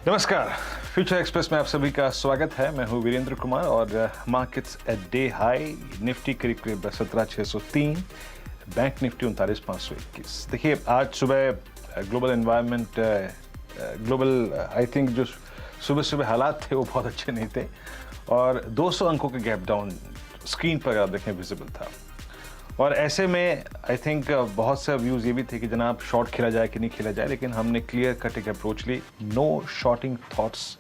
नमस्कार, future express में आप सभी का स्वागत है। मैं हूं वीरेंद्र कुमार और markets at day high. Nifty करीब करीब 17,603, बैंक निफ्टी 39,521। देखिए आज सुबह global environment, global I think जो सुबह सुबह हालात थे वो बहुत अच्छे नहीं थे और 200 अंकों के गैप डाउन स्क्रीन पर आप देखें विजिबल था। और ऐसे में आई थिंक बहुत से व्यूज़ ये भी थे कि जनाब शॉर्ट खेला जाए कि नहीं खेला जाए, लेकिन हमने क्लियर कट एक अप्रोच ली। No shorting thoughts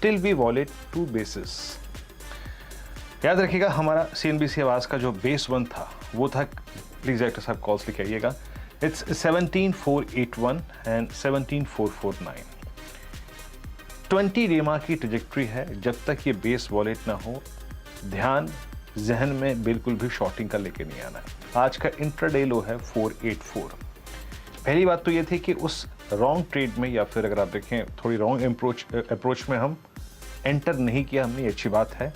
till we wallet to basis. याद रखिएगा हमारा CNBC आवाज़ का जो बेस वन था वो था, प्लीज़ डायरेक्टर साहब कॉल्स लेके आइएगा, इट्स 17,481 एंड 17,449। 20 रेमा की ट्रेजेक्ट्री है। जब तक ये बेस वॉलेट ना हो, ध्यान जहन में बिल्कुल भी शॉर्टिंग का लेके नहीं आना है। आज का इंट्राडे लो है 484। पहली बात तो ये थी कि उस रॉन्ग ट्रेड में, या फिर अगर आप देखें थोड़ी रॉन्ग अप्रोच में हम एंटर नहीं किया हमने, ये अच्छी बात है।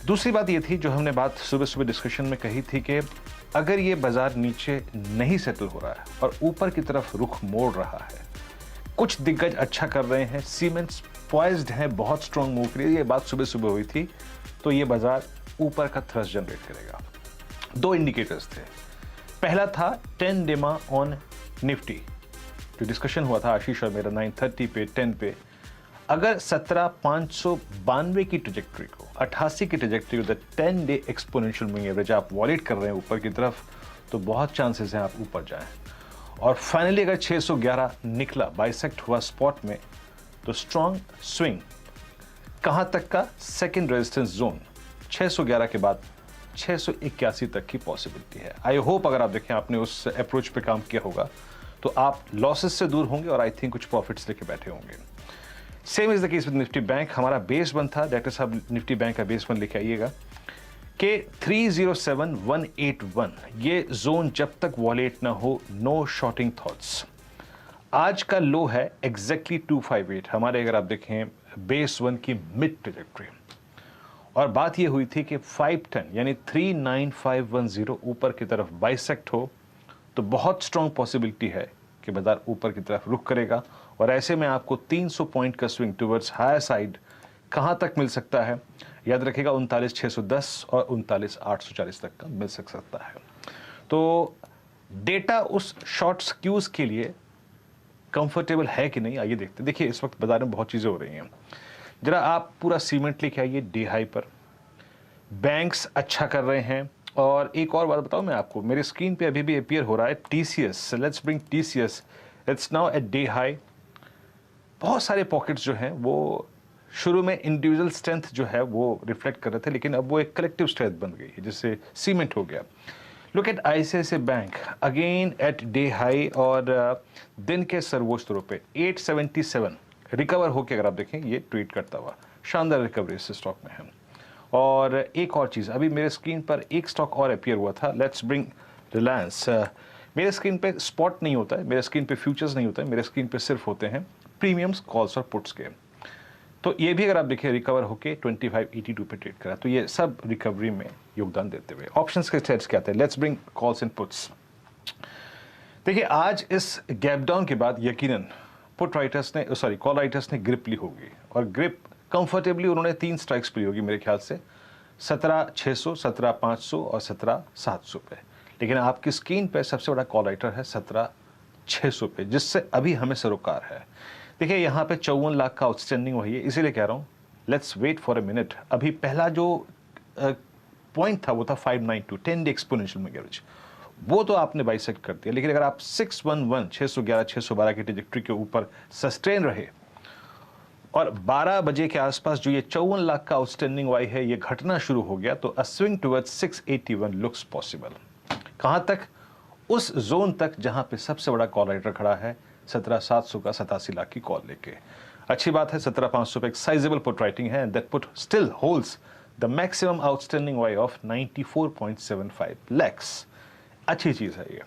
दूसरी बात ये थी जो हमने बात सुबह सुबह डिस्कशन में कही थी कि अगर ये बाजार नीचे नहीं सेटल हो रहा है और ऊपर की तरफ रुख मोड़ रहा है, कुछ दिग्गज अच्छा कर रहे हैं, सीमेंट्स पॉइज्ड हैं, बहुत स्ट्रॉन्ग मूव करिए, ये बात सुबह सुबह हुई थी, तो ये बाजार ऊपर का थ्रस्ट जनरेट करेगा। दो इंडिकेटर्स थे। पहला था 10 डेमा ऑन निफ्टी, जो डिस्कशन हुआ था आशीष और मेरा 9:30 पे 10 पे। अगर 17,592 की ट्रेजेक्टरी को, 88 की ट्रेजेक्टरी को 10 डे एक्सपोनेंशियल मूविंग एवरेज आप वॉलेट कर रहे हैं ऊपर की तरफ, तो बहुत चांसेस हैं आप ऊपर जाएं। और फाइनली अगर 611 निकला, बाइसेक्ट हुआ स्पॉट में, तो स्ट्रॉन्ग स्विंग कहां तक का? सेकेंड रेजिस्टेंस जोन 611 के बाद 681 तक की पॉसिबिलिटी है। आई होप अगर आप देखें आपने उस अप्रोच पे काम किया होगा तो आप लॉसेस से दूर होंगे और आई थिंक कुछ प्रॉफिट्स लेके बैठे होंगे। Same is the case with Nifty bank. हमारा बेस वन था, डायरेक्टर साहब निफ्टी बैंक का बेस वन लेके आइएगा कि 307,181, ये जोन जब तक वॉलेट ना हो, नो शॉर्टिंग थॉट्स। आज का लो है एग्जैक्टली 258 हमारे, अगर आप देखें बेस वन की मिड ट्रेजेक्टरी। और बात ये हुई थी कि 510 यानी 39510 ऊपर की तरफ बाइसेक्ट हो तो बहुत स्ट्रॉन्ग पॉसिबिलिटी है कि बाजार ऊपर की तरफ रुख करेगा। और ऐसे में आपको 300 पॉइंट का स्विंग टुवर्ड्स हायर साइड कहां तक मिल सकता है? याद रखिएगा 39,610 और 39,840 तक का मिल सकता है। तो डेटा उस शॉर्ट स्क्यूज के लिए कंफर्टेबल है कि नहीं, आइए देखते हैं। देखिए इस वक्त बाजार में बहुत चीज़ें हो रही हैं। जरा आप पूरा सीमेंट लेके आइए डे हाई पर, बैंक्स अच्छा कर रहे हैं। और एक और बात बताऊं मैं आपको, मेरे स्क्रीन पे अभी भी अपीयर हो रहा है TCS। Let's bring TCS, it's now at day high. बहुत सारे पॉकेट्स जो हैं वो शुरू में इंडिविजुअल स्ट्रेंथ जो है वो रिफ्लेक्ट कर रहे थे, लेकिन अब वो एक कलेक्टिव स्ट्रेंथ बन गई है जिससे सीमेंट हो गया। Look at ICICI bank again at day high और दिन के सर्वोच्च स्तरों पे 877 रिकवर होकर अगर आप देखें ये ट्रेड करता हुआ, शानदार रिकवरी इस स्टॉक में है। और एक और चीज़, अभी मेरे स्क्रीन पर एक स्टॉक और अपीयर हुआ था, लेट्स ब्रिंग रिलायंस। मेरे स्क्रीन पे स्पॉट नहीं होता है, मेरे स्क्रीन पे फ्यूचर्स नहीं होता है, मेरे स्क्रीन पे सिर्फ होते हैं प्रीमियम्स, कॉल्स और पुट्स के। तो ये भी अगर आप देखें रिकवर होकर 2582 पे ट्रेड करा, तो ये सब रिकवरी में योगदान देते हुए। ऑप्शंस के स्टेट्स क्या आते हैं? Let's bring calls and puts. देखिए आज इस गैप डाउन के बाद यकीनन पुट राइटर्स ने, सॉरी कॉल राइटर्स ने ग्रिप ली होगी, और ग्रिप कंफर्टेबली उन्होंने 3 स्ट्राइक्स ली होगी मेरे ख्याल से, 17,600, 17,500 और 17,700 पे। लेकिन आपकी स्क्रीन पे सबसे बड़ा कॉल राइटर है 17,600 पे, जिससे अभी हमें सरोकार है। देखिए यहाँ पे 54 लाख का आउटस्टैंडिंग वही है, इसीलिए कह रहा हूँ let's wait for a minute. अभी पहला जो पॉइंट था वो था 592 10 डे एक्सपोनेंशियल मूविंग एवरेज, वो तो आपने बाइसेक्ट कर दिया। लेकिन अगर आप 611 611 612 की ट्रेजेक्टरी के ऊपर सस्टेन रहे और 12 बजे के आसपास जो ये 54 लाख का आउटस्टैंडिंग वाई है ये घटना शुरू हो गया, तो अ स्विंग टुवर्ड्स 681 लुक्स पॉसिबल। कहां तक? उस जोन तक जहां पे सबसे बड़ा कॉल राइटर खड़ा है 17,700 का 87 लाख की कॉल लेके। अच्छी बात है 17,500 पे एक साइजेबल पुट राइटिंग है, that put still holds the maximum outstanding Y of 94.75 lakhs. अच्छी चीज है ये।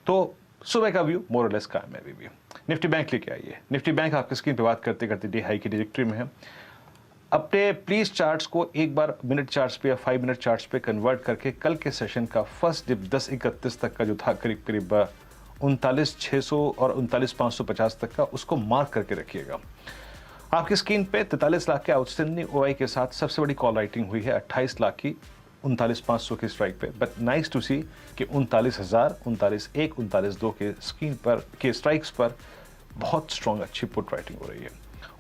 तो सुबह का व्यू मोर और लेस कायम है अभी भी। निफ्टी बैंक लेके आइए। निफ्टी बैंक आपकी स्क्रीन पे बात करते करते डे हाई की ट्रेजेक्टरी में है। अपने प्लीज चार्ट्स को एक बार मिनट चार्ट्स पे या 5 मिनट चार्ट्स पे कन्वर्ट करके कल के सेशन का फर्स्ट डिप 10:31 तक का जो था करीब करीब 39,600 और 39,550 तक का, उसको मार्क करके रखिएगा। आपकी स्क्रीन पे 43 लाख के आउटस्टैंडिंग ओआई के साथ सबसे बड़ी कॉल राइटिंग हुई है 28 लाख की 39,500 की स्ट्राइक पे। बट नाइस टू सी कि 39,000, 39,1, 39,2 के स्क्रीन पर के स्ट्राइक्स पर बहुत स्ट्रॉन्ग अच्छी पुट राइटिंग हो रही है।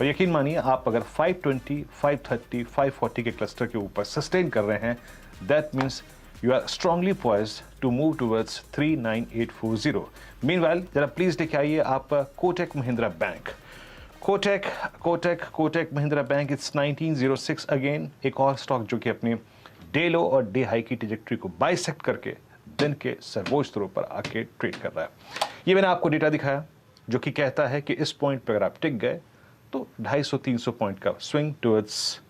और यकीन मानिए, आप अगर 520, 530, 540 के क्लस्टर के ऊपर सस्टेन कर रहे हैं, that means you are strongly poised to move towards 39840. Meanwhile, जरा प्लीज लेके आइए आप Kotak Mahindra bank. Kotak Mahindra bank, it's 1906 again, एक और स्टॉक जो कि अपनी डे लो और डे हाई की ट्रैजेक्टरी को बाइसेक्ट करके दिन के सर्वोच्च स्तरों पर आके ट्रेड कर रहा है। ये मैंने आपको डेटा दिखाया जो कि कहता है कि इस पॉइंट पर अगर आप टिक गए तो 250-300 पॉइंट का swing towards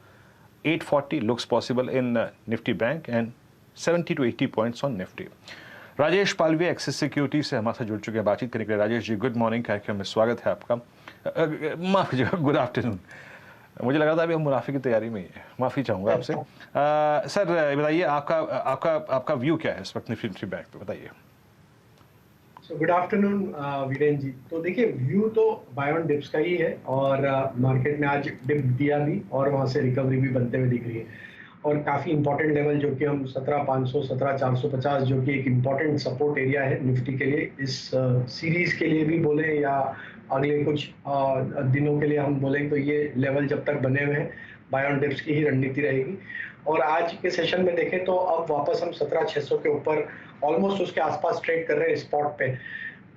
840 looks possible in Nifty Bank and 70 to 80 points on Nifty. Rajesh Palve axis security से हमारे साथ जुड़ चुके हैं बातचीत करने के लिए। राजेश जी, गुड मॉर्निंग, कार्यक्रम में स्वागत है आपका। माफ कीजिएगा, गुड आफ्टरनून। मुझे लगा था अभी हम मुनाफे की तैयारी में ही है, माफी चाहूंगा आपसे। सर बताइए, आपका व्यू क्या है इस वक्त निफ्टी बैंक पे, बताइए। Good afternoon Virendra ji. तो देखिए, व्यू तो बाय ऑन डिप्स का ही है और मार्केट ने आज डिप दिया भी और वहां से रिकवरी भी बनते हुए दिख रही है। और काफ़ी इंपॉर्टेंट लेवल जो कि हम 17,500, 17,450 जो कि एक इंपॉर्टेंट सपोर्ट एरिया है निफ्टी के लिए, इस सीरीज के लिए भी बोले या अगले कुछ दिनों के लिए हम बोलें, तो ये लेवल जब तक बने हुए हैं बाय ऑन डिप्स की ही रणनीति रहेगी। और आज के सेशन में देखें तो अब वापस हम 17,600 के ऊपर ऑलमोस्ट उसके आसपास ट्रेड कर रहे हैं स्पॉट पे,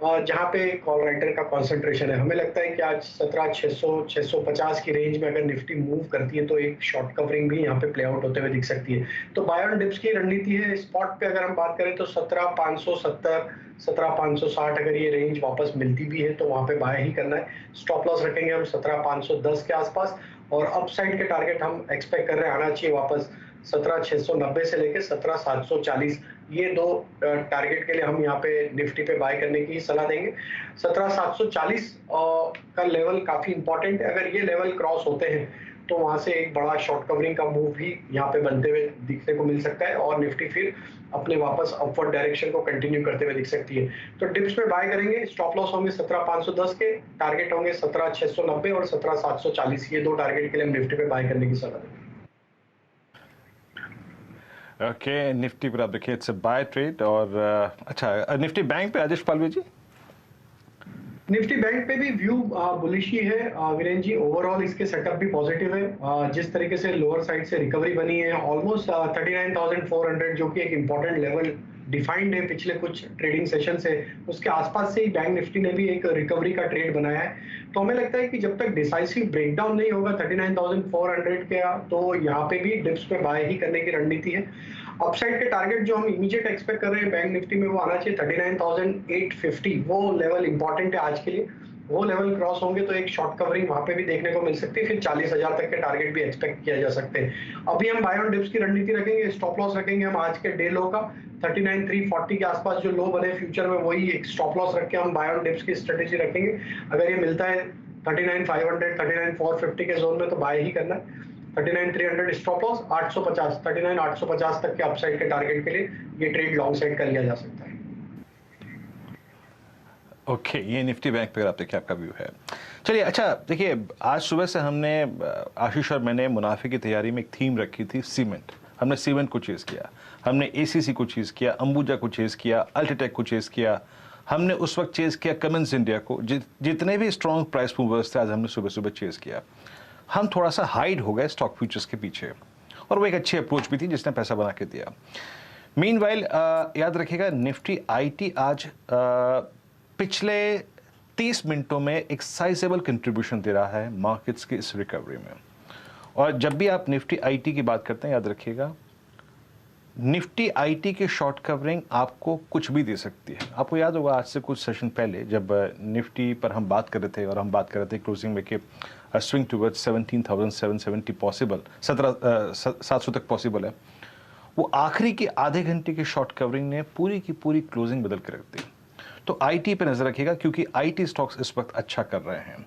जहाँ पे कॉल राइटर का कंसंट्रेशन है। हमें लगता है कि आज 17,600, 650 की रेंज में अगर निफ्टी मूव करती है तो एक शॉर्ट कवरिंग भी यहाँ पे प्ले आउट होते हुए दिख सकती है। तो बाय ऑन डिप्स की रणनीति है। स्पॉट पे अगर हम बात करें तो 17,570, 17,560 अगर ये रेंज वापस मिलती भी है तो वहाँ पे बाय ही करना है। स्टॉप लॉस रखेंगे हम 17,510 के आसपास और अपसाइड के टारगेट हम एक्सपेक्ट कर रहे हैं आना चाहिए वापस 17,690 से लेकर 17,740। ये दो टारगेट के लिए हम यहाँ पे निफ्टी पे बाय करने की सलाह देंगे। 17,740 का लेवल काफी इंपॉर्टेंट है। अगर ये लेवल क्रॉस होते हैं तो वहां से एक बड़ा शॉर्ट कवरिंग का मूव भी यहाँ पे बनते हुए दिखने को मिल सकता है और निफ्टी फिर अपने वापस अपवर्ड डायरेक्शन को कंटिन्यू करते हुए दिख सकती है। तो डिप्स पे बाय करेंगे। स्टॉप लॉस होंगे 17,510 के, टारगेट होंगे 17,690 और 17,740। ये दो टारगेट के लिए हम निफ्टी पे बाय करने की सलाह देंगे। ओके, निफ्टी पर आप देखिए इट्स अ बाय ट्रेड। और अच्छा, निफ्टी बैंक पे राजेश पालवे जी? निफ्टी बैंक पे भी व्यू बुलिश ही है वीरेंद्र जी। ओवरऑल इसके सेटअप भी पॉजिटिव है। जिस तरीके से लोअर साइड से रिकवरी बनी है ऑलमोस्ट 39,400 जो कि एक इंपॉर्टेंट लेवल डिफाइंड है पिछले कुछ ट्रेडिंग सेशन से, उसके आसपास से ही बैंक निफ्टी ने भी एक रिकवरी का ट्रेड बनाया है। तो हमें लगता है कि जब तक डिसाइसिव ब्रेकडाउन नहीं होगा 39,400 का, तो यहाँ पे भी डिप्स पे बाय ही करने की रणनीति है। अपसाइड के टारगेट जो हम इमीडिएट एक्सपेक्ट कर रहे हैं बैंक निफ्टी में वो आना चाहिए 39,850। वो लेवल इंपॉर्टेंट है आज के लिए। वो लेवल क्रॉस होंगे तो एक शॉर्ट कवरिंग वहां पे भी देखने को मिल सकती है। फिर 40,000 तक के टारगेट भी एक्सपेक्ट किया जा सकते हैं। अभी हम बाय ऑन डिप्स की रणनीति रखेंगे। स्टॉप लॉस रखेंगे हम आज के डे लो का 39,340 के आसपास जो लो बने फ्यूचर में, वही एक स्टॉप लॉस रख के हम बाय ऑन डिप्स की स्ट्रेटेजी रखेंगे। अगर ये मिलता है 39,500, 39,450 के जोन में तो बाय ही करना है। 39,300 स्टॉप लॉस, 850, 39,850 तक के अपसाइड के टारगेट के लिए ये ट्रेड लॉन्ग साइड कर लिया जा सकता है। ओके, ये निफ्टी बैंक पे आप देखिए आपका व्यू है। चलिए, अच्छा देखिए, आज सुबह से हमने आशीष और मैंने मुनाफे की तैयारी में एक थीम रखी थी, सीमेंट। हमने सीमेंट को चेज़ किया, हमने एसीसी को चेज़ किया, अंबुजा को चेज़ किया, अल्ट्राटेक को चेज़ किया, हमने उस वक्त चेज़ किया कमिंस इंडिया को। जितने भी स्ट्रॉन्ग प्राइस मूवर्स थे आज हमने सुबह सुबह चेज़ किया। हम थोड़ा सा हाइड हो गए स्टॉक फ्यूचर्स के पीछे और वो एक अच्छी अप्रोच भी थी जिसने पैसा बना के दिया। मीनवाइल याद रखिएगा, निफ्टी आईटी आज पिछले 30 मिनटों में एक साइजेबल कंट्रीब्यूशन दे रहा है मार्केट्स की इस रिकवरी में। और जब भी आप निफ्टी आईटी की बात करते हैं, याद रखिएगा निफ्टी आईटी की शॉर्ट कवरिंग आपको कुछ भी दे सकती है। आपको याद होगा आज से कुछ सेशन पहले जब निफ्टी पर हम बात कर रहे थे और हम बात कर रहे थे क्लोजिंग में कि स्विंग टुवर्ड्स 17,770 पॉसिबल, 17,700 तक पॉसिबल है। वो आखिरी के आधे घंटे की शॉर्ट कवरिंग ने पूरी की पूरी क्लोजिंग बदल के रख दी। तो आईटी पे नजर रखिएगा क्योंकि आईटी स्टॉक्स इस वक्त अच्छा कर रहे हैं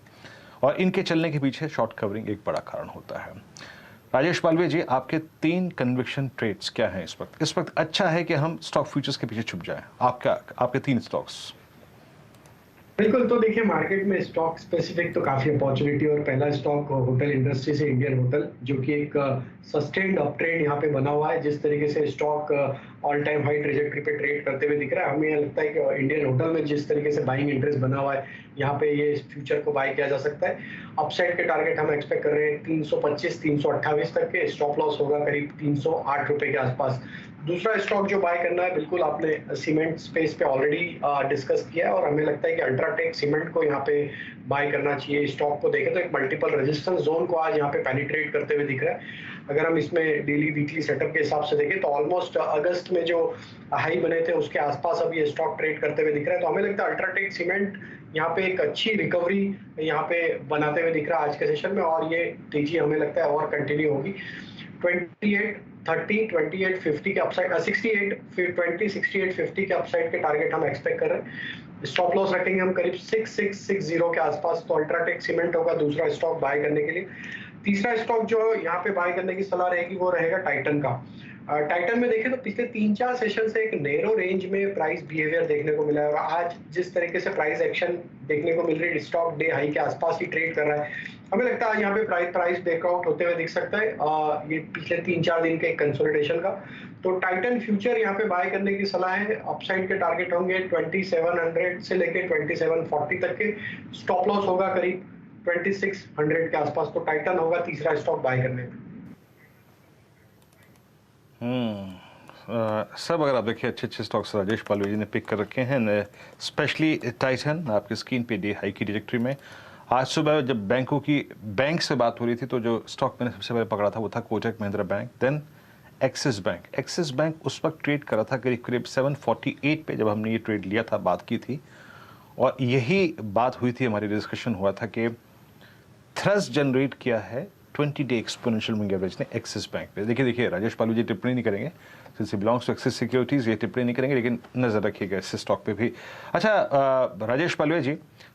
और इनके चलने के पीछे शॉर्ट कवरिंग एक बड़ा कारण होता है। राजेश पालवे जी, आपके 3 कन्विक्शन ट्रेड्स क्या हैं इस वक्त? इस वक्त अच्छा है कि हम स्टॉक फ्यूचर्स के पीछे छुप जाएं? आपके 3 स्टॉक्स। बिल्कुल, तो देखिए मार्केट में स्टॉक स्पेसिफिक तो काफ़ी अपॉर्च्युनिटी और पहला स्टॉक होटल इंडस्ट्री से इंडियन होटल, जो कि एक सस्टेन्ड अप ट्रेंड यहाँ पे बना हुआ है। जिस तरीके से stock all time high trajectory पे ट्रेड करते हुए दिख रहा है, हमें ये लगता है कि इंडियन होटल में जिस तरीके से बाइंग इंटरेस्ट बना हुआ है, यहाँ पे ये फ्यूचर को बाय किया जा सकता है। अपसाइड के टारगेट हम एक्सपेक्ट कर रहे हैं 325, 328 तक के। स्टॉप लॉस होगा करीब 308 रुपए के आसपास। दूसरा स्टॉक जो बाय करना है, बिल्कुल आपने सीमेंट स्पेस पे ऑलरेडी डिस्कस किया है और हमें लगता है कि अल्ट्राटेक सीमेंट को यहाँ पे बाय करना चाहिए। स्टॉक को देखें तो एक मल्टीपल रेजिस्टेंस जोन को आज यहाँ पे पेनिट्रेट करते हुए दिख रहा है। अगर हम इसमें डेली वीकली सेटअप के हिसाब से देखें तो ऑलमोस्ट अगस्त में जो हाई बने थे उसके आसपास अब ये स्टॉक ट्रेड करते हुए दिख रहा है। तो हमें लगता है अल्ट्राटेक सीमेंट यहाँ पे एक अच्छी रिकवरी यहाँ पे बनाते हुए दिख रहा है आज के सेशन में, और ये तेजी हमें लगता है और कंटिन्यू होगी। 2830, 2850 के अपसाइड, 68 20, 6850 के अपसाइड के टारगेट हम एक्सपेक्ट कर रहे हैं। स्टॉप लॉस रखेंगे हम करीब 6660 के आसपास। तो अल्ट्राटेक सीमेंट होगा दूसरा स्टॉक बाय करने के लिए। तीसरा स्टॉक जो यहाँ पे बाय करने की सलाह रहेगी वो रहेगा टाइटन का। टाइटन में देखें तो पिछले 3-4 सेशन से एक नैरो रेंज में प्राइस बिहेवियर देखने को मिला है, और आज जिस तरीके से प्राइस एक्शन देखने को मिल रही है, स्टॉक डे हाई के आसपास ही ट्रेड कर रहा है। हमें लगता है यहाँ पे प्राइस ब्रेकआउट होते हुए दिख सकता है ये पिछले 3-4 दिन के कंसोलिडेशन का। तो टाइटन फ्यूचर यहाँ पे बाय करने की सलाह है। अपसाइड के टारगेट होंगे 2700 से लेके 2740 तक के। स्टॉप लॉस होगा करीब 2600 के आसपास। तो टाइटन होगा तीसरा स्टॉक बाय करने में। सब अगर आप देखिए अच्छे अच्छे स्टॉक्स राजेश पालवे जी ने पिक कर रखे हैं, स्पेशली टाइटन आपकी स्क्रीन पे डे हाई की ट्रैजेक्टरी में। आज सुबह जब बैंक से बात हो रही थी तो जो स्टॉक मैंने सबसे पहले पकड़ा था वो था Kotak Mahindra bank, then Axis bank. Axis bank उस वक्त ट्रेड करा था करीब करीब 748 पे जब हमने ये ट्रेड लिया था, बात की थी, और यही बात हुई थी, हमारी डिस्कशन हुआ था कि थ्रस्ट जनरेट किया है 20 डे एक्सपोनेंशियल मूविंग एवरेज ने एक्सिस बैंक पे। देखिए राजेश पालू जी टिप्पणी नहीं करेंगे, since belongs to Axis securities, ये टिप्पणी नहीं करेंगे, लेकिन नज़र रखिएगा इस स्टॉक पे भी। अच्छा राजेश पालवे जी,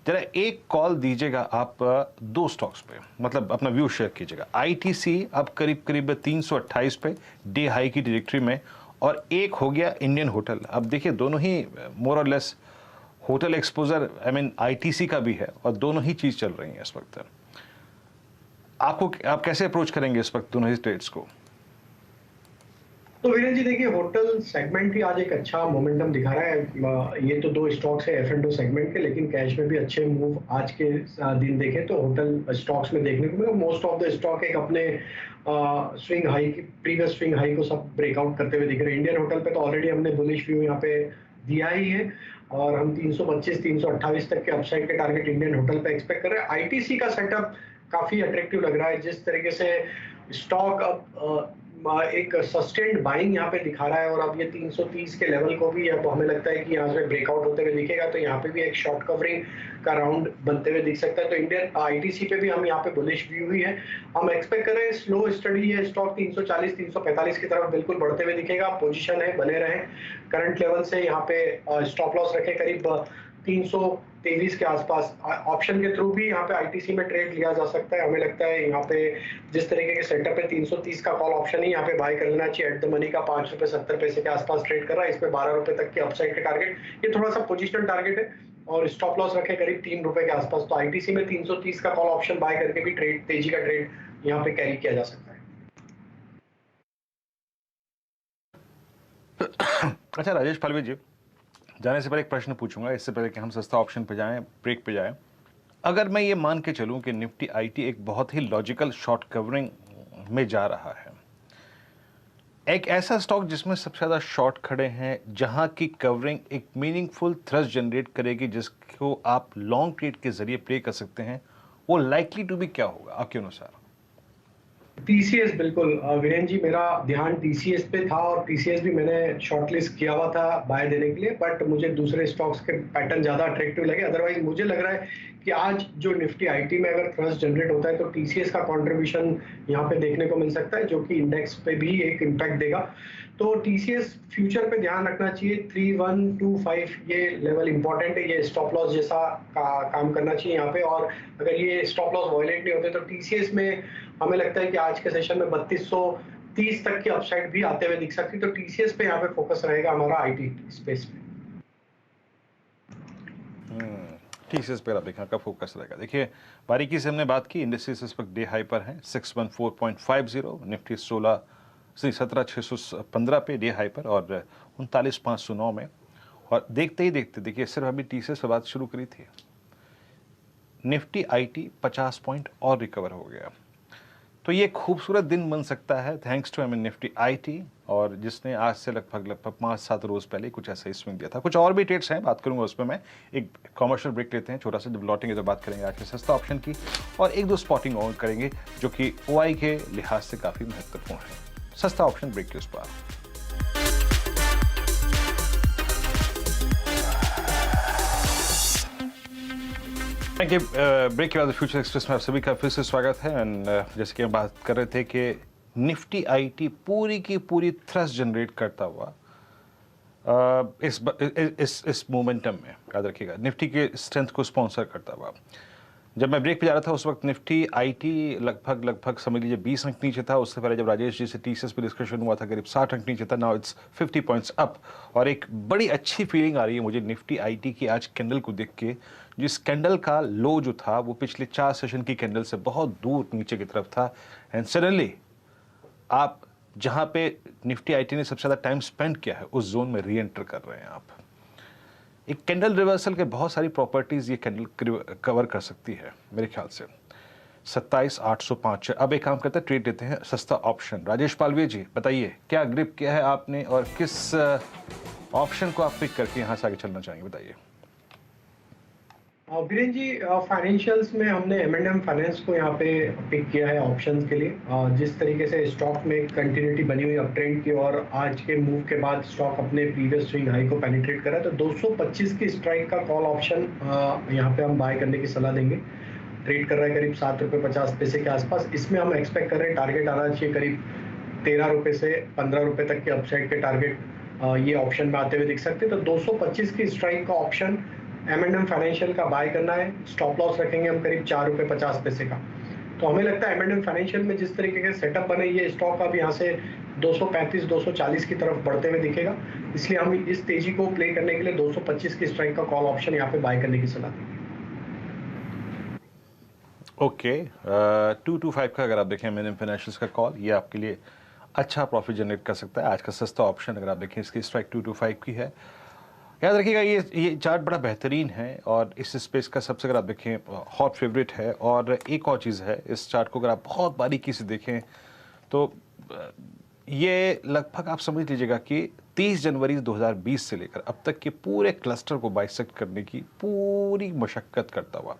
जरा एक कॉल दीजिएगा आप दो स्टॉक्स पे, मतलब अपना व्यू शेयर कीजिएगा। आईटीसी अब करीब करीब 328 पे डे हाई की ट्रैजेक्टरी में, और एक हो गया इंडियन होटल। अब देखिए दोनों ही मोर और लेस होटल एक्सपोजर आईटीसी का भी है, और दोनों ही चीज़ चल रही हैं इस वक्त। आप कैसे अप्रोच करेंगे इस वक्त दोनों ही ट्रेड्स को? तो वीरेंद्र जी देखिए, होटल सेगमेंट ही आज एक अच्छा मोमेंटम दिखा रहा है। ये तो दो स्टॉक्स है F&O सेगमेंट के, लेकिन कैश में भी अच्छे मूव आज के दिन देखें तो होटल स्टॉक्स में देखने को मिला। मोस्ट ऑफ द स्टॉक एक अपने स्विंग हाई की, प्रीवियस स्विंग हाई को सब ब्रेकआउट करते हुए दिख रहे हैं। इंडियन होटल पे तो ऑलरेडी हमने बुलिश व्यू यहाँ पे दिया ही है, और हम 325, 328 तक के अपसाइड के टारगेट इंडियन होटल पे एक्सपेक्ट कर रहे हैं। आईटीसी का सेटअप काफी अट्रैक्टिव लग रहा है, जिस तरीके से स्टॉक अब एक सस्टेन्ड बाइंग यहाँ पे दिखा रहा है, और अब ये 330 के लेवल को भी अब हमें लगता है कि यहाँ से ब्रेकआउट होते हुए दिखेगा, तो यहाँ पे भी एक शॉर्ट कवरिंग का राउंड बनते हुए दिख सकता है। तो इंडियन आईटीसी पे भी हम यहाँ पे बुलिश व्यू ही है। हम एक्सपेक्ट कर रहे हैं स्लो स्टडी है, स्टॉक 340, 345 की तरफ बिल्कुल बढ़ते हुए दिखेगा। पोजीशन है, बने रहे करंट लेवल से। यहाँ पे स्टॉप लॉस रखे करीब 323 के आसपास। ऑप्शन के थ्रू भी यहाँ पे आईटीसी में ट्रेड लिया जा सकता है। हमें लगता है यहाँ पे जिस तरीके के सेटअप है 330 का कॉल ऑप्शन ही यहाँ पे बाय कर लेना चाहिए। एट द मनी का 5 रुपए 70 पैसे के आसपास ट्रेड कर रहा है, इसमें 12 रुपए तक के अपसाइड के टारगेट। ये थोड़ा सा पोजिशनल टारगेट है, और स्टॉप लॉस रखे करीब 3 रुपए के आसपास। तो आईटीसी में 330 का कॉल ऑप्शन बाय करके भी ट्रेड, तेजी का ट्रेड यहाँ पे कैरी किया जा सकता है। अच्छा राजेश पालवे जी, जाने से पहले एक प्रश्न पूछूंगा, इससे पहले कि हम सस्ता ऑप्शन पे जाएं, ब्रेक पे जाएं। अगर मैं ये मान के चलूं कि निफ्टी आईटी एक बहुत ही लॉजिकल शॉर्ट कवरिंग में जा रहा है, एक ऐसा स्टॉक जिसमें सबसे ज़्यादा शॉर्ट खड़े हैं, जहां की कवरिंग एक मीनिंगफुल थ्रस्ट जनरेट करेगी जिसको आप लॉन्ग ट्रेड के जरिए प्ले कर सकते हैं, वो लाइकली टू भी क्या होगा आपके अनुसार? टीसीएस, बिल्कुल वीरेंद्र जी, मेरा ध्यान टीसीएस पे था, और टीसीएस भी मैंने शॉर्टलिस्ट किया हुआ था बाय देने के लिए, बट मुझे दूसरे स्टॉक्स के पैटर्न ज्यादा अट्रैक्टिव लगे। अदरवाइज मुझे लग रहा है कि आज जो निफ्टी आईटी में अगर थ्रस्ट जनरेट होता है तो टीसीएस का कंट्रीब्यूशन यहाँ पे देखने को मिल सकता है, जो कि इंडेक्स पे भी एक इम्पैक्ट देगा। तो टीसीएस फ्यूचर पे ध्यान रखना चाहिए। 3125 ये लेवल इंपॉर्टेंट है, ये स्टॉप लॉस जैसा काम करना चाहिए यहाँ पे, और अगर ये स्टॉप लॉस वायलेट नहीं होते तो टीसीएस में हमें लगता है कि आज के सेशन में 3230 तक की अपसाइड भी आते हुए दिख सकती है। तो टीसीएस पे यहाँ पे फोकस रहेगा हमारा आईटी स्पेस में। टीसीएस पर आप देखिए आपका फोकस रहेगा। देखिए बारीकी से हमने बात की, इंडस्ट्रीज इस वक्त डे हाई पर हैं 614.50, निफ्टी 17,615 पे डे हाई पर और 39,509 में। और देखते ही देखते देखिए सिर्फ अभी टीसीएस पर बात शुरू करी थी, निफ्टी आईटी 50 पॉइंट और रिकवर हो गया। तो ये खूबसूरत दिन बन सकता है थैंक्स टू निफ्टी आईटी, और जिसने आज से लगभग 5-7 रोज पहले कुछ ऐसा ही स्विंग दिया था। कुछ और भी ट्रेड्स हैं, बात करूंगा उस पर मैं। एक कमर्शियल ब्रेक लेते हैं छोटा सा, जब लौटेंगे तो बात करेंगे आज के सस्ता ऑप्शन की, और एक दो स्पॉटिंग और करेंगे जो कि ओआई के लिहाज से काफ़ी महत्वपूर्ण है। सस्ता ऑप्शन ब्रेक के उस पर। ब्रेक के बाद फ्यूचर एक्सप्रेस में आप सभी का फिर से स्वागत है। एंड जैसे कि हम बात कर रहे थे कि निफ्टी आईटी पूरी की पूरी थ्रस्ट जनरेट करता हुआ इस मोमेंटम में, याद रखिएगा, निफ्टी के स्ट्रेंथ को स्पॉन्सर करता हुआ। जब मैं ब्रेक पे जा रहा था उस वक्त निफ्टी आईटी लगभग समझ लीजिए 20 अंक नीचे था। उससे पहले जब राजेश जी से टीसीएस पे डिस्कशन हुआ था करीब 60 अंक नीचे था। नाउ इट्स 50 पॉइंट्स अप, और एक बड़ी अच्छी फीलिंग आ रही है मुझे निफ्टी आईटी की आज कैंडल को देख के। जिस कैंडल का लो जो था वो पिछले 4 सेशन की कैंडल से बहुत दूर नीचे की तरफ था, एंड सडनली आप जहां पे निफ्टी आईटी ने सबसे ज्यादा टाइम स्पेंड किया है उस जोन में री एंटर कर रहे हैं आप। एक कैंडल रिवर्सल के बहुत सारी प्रॉपर्टीज ये कैंडल कवर कर सकती है मेरे ख्याल से। 27,805। अब एक काम करते हैं, ट्रेड लेते हैं सस्ता ऑप्शन। राजेश पालवे जी बताइए क्या ग्रिप किया है आपने और किस ऑप्शन को आप पिक करके यहां से आगे चलना चाहेंगे, बताइए। वीरेन जी, फाइनेंशियल्स में हमने M&M फाइनेंस को यहाँ पे पिक किया है ऑप्शंस के लिए। जिस तरीके से स्टॉक में कंटिन्यूटी बनी हुई अप ट्रेंड की, और आज के मूव के बाद स्टॉक अपने प्रीवियस स्विंग हाई को पेनिट्रेट करा, तो 225 की स्ट्राइक का कॉल ऑप्शन यहाँ पे हम बाय करने की सलाह देंगे। ट्रेड कर रहा है करीब 7 रुपये 50 पैसे के आसपास। इसमें हम एक्सपेक्ट कर रहे हैं टारगेट आना चाहिए करीब 13 रुपये से 15 रुपये तक के अपसाइड के टारगेट ये ऑप्शन में आते हुए दिख सकते हैं। तो 225 की स्ट्राइक का ऑप्शन M&M फाइनेंशियल का बाय करना है। स्टॉप लॉस रखेंगे हम करीब 4 रुपये 50 पैसे का। तो हमें लगता है M&M फाइनेंशियल में जिस तरीके के सेटअप बने, ये स्टॉक अब यहाँ से 235-240 की तरफ बढ़ते हुए दिखेगा। इसलिए हम इस तेजी को प्ले करने के लिए 225 की स्ट्राइक का कॉल ऑप्शन यहाँ पे बाय करने की सलाह देंगे। ओके, 225 का अगर आप देखें M&M फाइनेंशियल का कॉल, ये आपके लिए अच्छा प्रॉफिट जनरेट कर सकता है। आज का सस्ता ऑप्शन अगर आप देखें इसकी स्ट्राइक 225 की है। याद रखिएगा ये चार्ट बड़ा बेहतरीन है और इस स्पेस का सबसे अगर आप देखें हॉट फेवरेट है। और एक और चीज़ है, इस चार्ट को अगर आप बहुत बारीकी से देखें तो ये लगभग आप समझ लीजिएगा कि 30 जनवरी 2020 से लेकर अब तक के पूरे क्लस्टर को बाइसेक्ट करने की पूरी मशक्क़त करता हुआ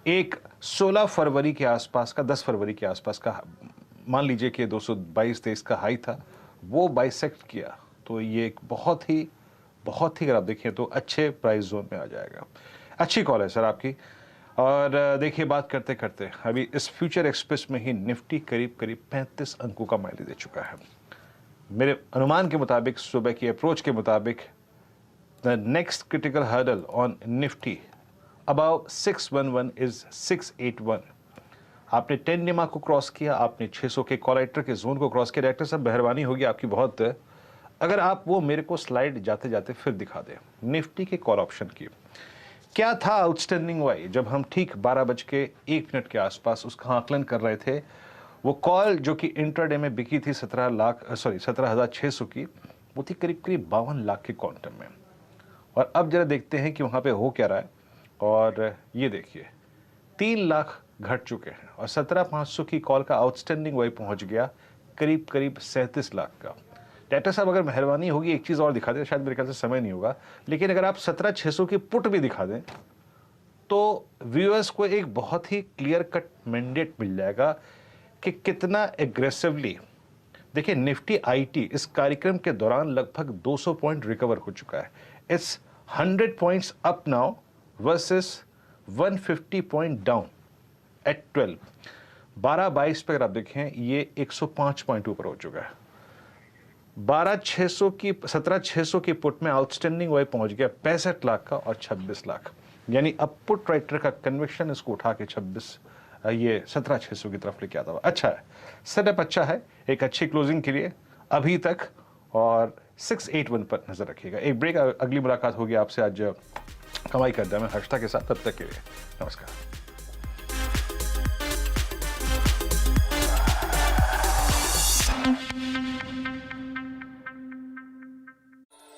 एक 16 फरवरी के आसपास का, 10 फरवरी के आसपास का मान लीजिए कि 222-23 का हाई था, वो बाइसेक्ट किया। तो ये एक बहुत ही अगर आप देखें तो अच्छे प्राइस जोन में आ जाएगा। अच्छी कॉल है सर आपकी। और देखिए बात करते करते अभी इस फ्यूचर एक्सप्रेस में ही निफ्टी करीब 35 अंकों का माइलेज दे चुका है। मेरे अनुमान के मुताबिक, सुबह की अप्रोच के मुताबिक, the next critical hurdle on Nifty above 611 is 681। आपने 10 निमा को क्रॉस किया, आपने 600 के कॉलेक्टर के जोन को क्रॉस किया। डायरेक्टर साहब मेहरबानी होगी आपकी बहुत, अगर आप वो मेरे को स्लाइड जाते जाते फिर दिखा दें निफ्टी के कॉल ऑप्शन की। क्या था आउटस्टैंडिंग वाई जब हम ठीक 12:01 के आसपास उसका आकलन कर रहे थे। वो कॉल जो कि इंट्राडे में बिकी थी 17,600 की, वो थी करीब 52 लाख के क्वांटम में। और अब जरा देखते हैं कि वहाँ पे हो क्या रहा है। और ये देखिए 3 लाख घट चुके हैं और 17,500 की कॉल का आउटस्टैंडिंग वाई पहुँच गया करीब 37 लाख का। डायरेक्टर साहब अगर मेहरबानी होगी एक चीज़ और दिखा दें, शायद मेरे ख्याल से समय नहीं होगा, लेकिन अगर आप 17,600 की पुट भी दिखा दें तो व्यूअर्स को एक बहुत ही क्लियर कट मैंडेट मिल जाएगा कि कितना एग्रेसिवली। देखिए निफ्टी आईटी इस कार्यक्रम के दौरान लगभग 200 पॉइंट रिकवर हो चुका है। It's 100 points up now versus 150 point down at 12। 12-22 पे अगर आप देखें ये 105 पॉइंट ऊपर हो चुका है। 17,600 की पुट में आउटस्टैंडिंग वाई पहुंच गया 65 लाख का और 26 लाख, यानी अब पुट राइटर का कन्विक्शन इसको उठा के 17,600 की तरफ लेके आता हुआ। अच्छा है, सेटअप अच्छा है एक अच्छी क्लोजिंग के लिए अभी तक। और 681 पर नजर रखिएगा। एक ब्रेक, अगली मुलाकात होगी आपसे आज कमाई कर दिया मैं हर्षता के साथ। तब तक के लिए नमस्कार।